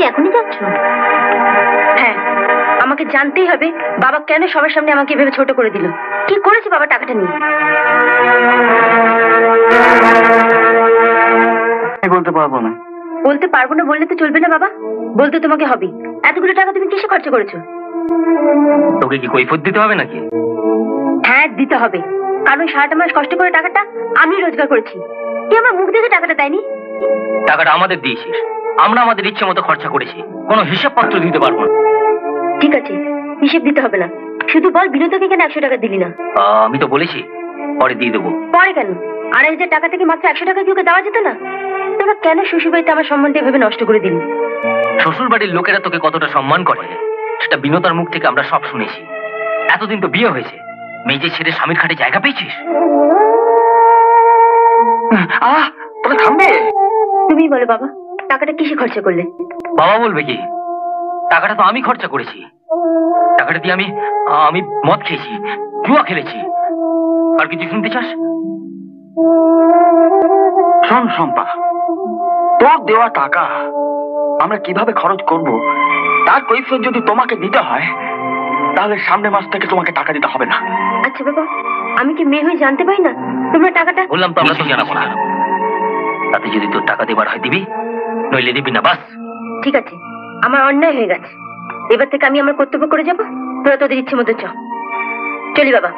কি এখনই যাচ্ছ? হ্যাঁ, আমাকে জানতেই হবে বাবা কেন সবার সামনে আমাকে এভাবে ছোট করে দিল। কি করেছে বাবা টাকাটা নিয়ে? বলতে পারবো না। বলতে পারবো না বললে তো চলবে না বাবা, বলতে তোমাকে হবে। এতগুলো টাকা তুমি কিসে খরচ করেছো? তোকে কি কৈফিয়ত দিতে হবে নাকি? হ্যাঁ দিতে হবে, কারণ সারাটা মাস কষ্ট করে টাকাটা আমি রোজগার করেছি। কি আমার মুখ দেখে টাকাটা দেয়নি? টাকাটা আমাদের দিয়েছিস, আমরা আমাদের ইচ্ছে মতো খরচা করেছি, কোনো হিসাব পত্র দিতে পারবো না। ঠিক আছে, হিসেব দিতে হবে না, শুধু বল বিনোদকে কেন 100 টাকা দিলি না? আমি তো বলেছি পরে দিয়ে দেবো। পরে কেন? 2,500 টাকা থেকে মাত্র 100 টাকা কি ওকে দেওয়া যেত না? তোরা কেন শ্বশুরবাড়িতে আমার সম্মানটা ভেবে নষ্ট করে দিলি? শ্বশুর বাড়ির লোকেরা তোকে কতটা সম্মান করে সেটা বিনোতার মুখ থেকে আমরা সব শুনেছি। এতদিন তো বিয়ে হয়েছে, মেয়ে যে ছেড়ে স্বামীর খাটে জায়গা পেয়েছিস। তোকে থামবে? তুমি বলো বাবা, টাকাটা কিসে খরচা করলে? বাবা বলবে কি? টাকাটা তো আমি খরচা করেছি। টাকাটা দিয়ে আমি আমি মদ খেয়েছি, জুয়া খেলেছি। আর কিছু শুনতে চাস? শোন শম্পা, তোর দেওয়া টাকা আমরা কিভাবে খরচ করব তার কৈফিয়ত যদি তোমাকে দিতে হয়, তাহলে সামনের মাস থেকে তোমাকে টাকা দিতে হবে না। আচ্ছা বাবা, আমি কি মেয়ে হয়ে জানতে পারি না তোমরা টাকাটা? বললাম তো আমরা তো জানাবো না। তাতে যদি তোর টাকা দেবার হয় দিবি, নইলে দিবি না, বাস। ঠিক আছে, আমার অন্যায় হয়ে গেছে, এবার থেকে আমি আমার কর্তব্য করে যাব। তোরা তোদের ইচ্ছে মতো চলি বাবা।